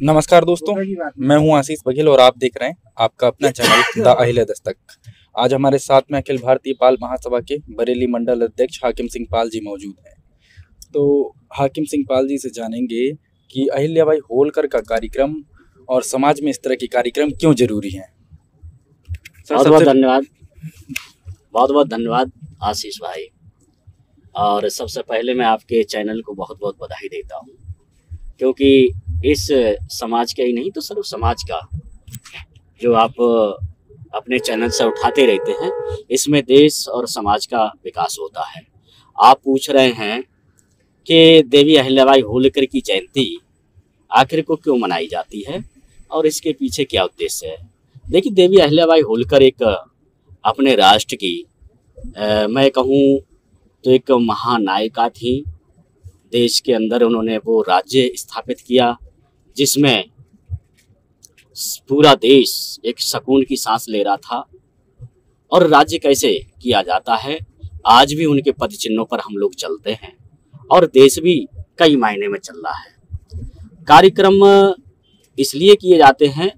नमस्कार दोस्तों, मैं हूं आशीष बघेल और आप देख रहे हैं आपका अपना चैनल द अहिल्या दस्तक। आज हमारे साथ में अखिल भारतीय पाल महासभा के बरेली मंडल अध्यक्ष हाकिम सिंह पाल जी मौजूद हैं। तो हाकिम सिंह पाल जी से जानेंगे कि अहिल्याबाई होलकर का कार्यक्रम और समाज में इस तरह के कार्यक्रम क्यों जरूरी हैं। बहुत बहुत धन्यवाद, बहुत बहुत धन्यवाद आशीष भाई। और सबसे पहले मैं आपके चैनल को बहुत बहुत बधाई देता हूँ, क्योंकि इस समाज का ही नहीं तो सर्व समाज का जो आप अपने चैनल से उठाते रहते हैं, इसमें देश और समाज का विकास होता है। आप पूछ रहे हैं कि देवी अहिल्याबाई होलकर की जयंती आखिर को क्यों मनाई जाती है और इसके पीछे क्या उद्देश्य है। देखिए, देवी अहिल्याबाई होलकर एक अपने राष्ट्र की मैं कहूँ तो एक महानायिका थी। देश के अंदर उन्होंने वो राज्य स्थापित किया जिसमें पूरा देश एक सुकून की सांस ले रहा था। और राज्य कैसे किया जाता है, आज भी उनके पद चिन्हों पर हम लोग चलते हैं और देश भी कई मायने में चल रहा है। कार्यक्रम इसलिए किए जाते हैं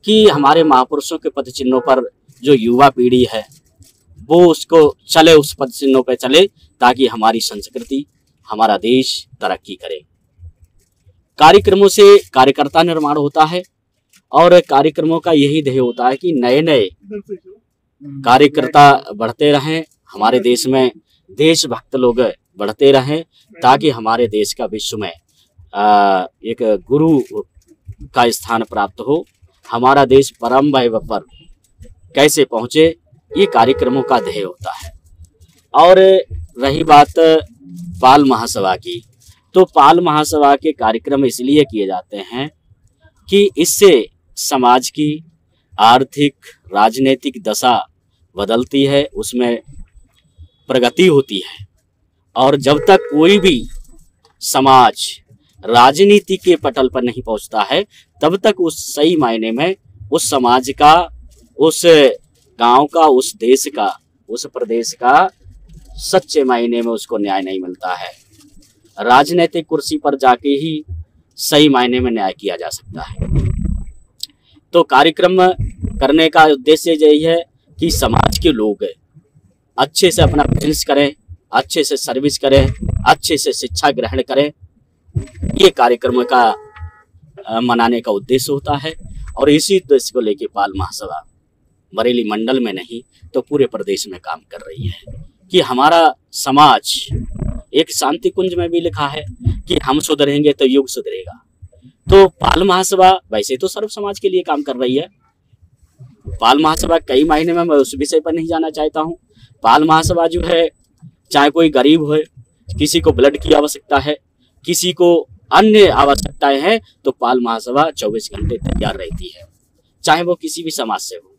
कि हमारे महापुरुषों के पद चिन्हों पर जो युवा पीढ़ी है वो उसको चले, उस पद चिन्हों पर चले, ताकि हमारी संस्कृति, हमारा देश तरक्की करे। कार्यक्रमों से कार्यकर्ता निर्माण होता है और कार्यक्रमों का यही ध्येय होता है कि नए नए कार्यकर्ता बढ़ते रहें, हमारे देश में देशभक्त लोग बढ़ते रहें, ताकि हमारे देश का विश्व में एक गुरु का स्थान प्राप्त हो, हमारा देश परम वैभव पर कैसे पहुँचे, ये कार्यक्रमों का ध्येय होता है। और रही बात पाल महासभा की, तो पाल महासभा के कार्यक्रम इसलिए किए जाते हैं कि इससे समाज की आर्थिक राजनीतिक दशा बदलती है, उसमें प्रगति होती है। और जब तक कोई भी समाज राजनीति के पटल पर नहीं पहुंचता है, तब तक उस सही मायने में उस समाज का, उस गांव का, उस देश का, उस प्रदेश का सच्चे मायने में उसको न्याय नहीं मिलता है। राजनीतिक कुर्सी पर जाके ही सही मायने में न्याय किया जा सकता है। तो कार्यक्रम करने का उद्देश्य यही है कि समाज के लोग अच्छे से अपना बिजनेस करें, अच्छे से सर्विस करें, अच्छे से शिक्षा ग्रहण करें। ये कार्यक्रम का मनाने का उद्देश्य होता है। और इसी उद्देश्य को लेके पाल महासभा बरेली मंडल में नहीं तो पूरे प्रदेश में काम कर रही है कि हमारा समाज, एक शांति कुंज में भी लिखा है कि हम सुधरेंगे तो युग सुधरेगा। तो पाल महासभा वैसे तो सर्व समाज के लिए काम कर रही है। पाल महासभा कई मायने में, मैं उस विषय पर नहीं जाना चाहता हूँ। पाल महासभा जो है, चाहे कोई गरीब हो, किसी को ब्लड की आवश्यकता है, किसी को अन्य आवश्यकताएं हैं, तो पाल महासभा 24 घंटे तैयार रहती है, चाहे वो किसी भी समाज से हो।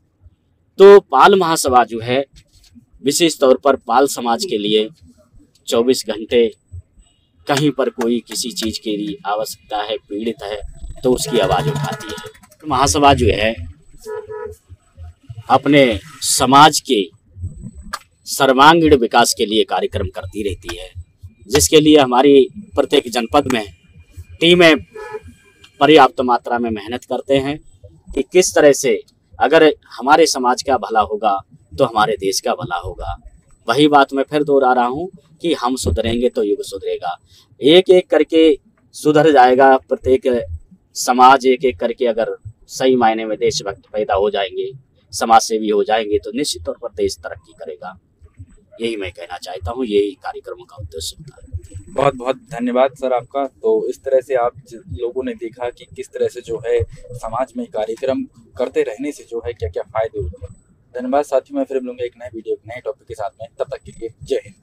तो पाल महासभा जो है विशेष तौर पर पाल समाज के लिए 24 घंटे कहीं पर कोई किसी चीज के लिए आवश्यकता है, पीड़ित है, तो उसकी आवाज उठाती है। महासभा जो है अपने समाज के सर्वांगीण विकास के लिए कार्यक्रम करती रहती है, जिसके लिए हमारी प्रत्येक जनपद में टीमें पर्याप्त मात्रा में मेहनत करते हैं कि किस तरह से अगर हमारे समाज का भला होगा तो हमारे देश का भला होगा। वही बात मैं फिर दोहरा रहा हूँ कि हम सुधरेंगे तो युग सुधरेगा। एक एक करके सुधर जाएगा प्रत्येक समाज, एक एक करके अगर सही मायने में देशभक्त पैदा हो जाएंगे, समाज सेवी हो जाएंगे, तो निश्चित तौर पर देश तरक्की करेगा। यही मैं कहना चाहता हूँ, यही कार्यक्रमों का उद्देश्य होता है। बहुत बहुत धन्यवाद सर आपका। तो इस तरह से आप लोगों ने देखा कि किस तरह से जो है समाज में कार्यक्रम करते रहने से जो है क्या क्या फायदे होते हैं। धन्यवाद साथियों, मैं फिर मिलूंगा एक नए वीडियो, एक नए टॉपिक के साथ में। तब तक के लिए जय हिंद।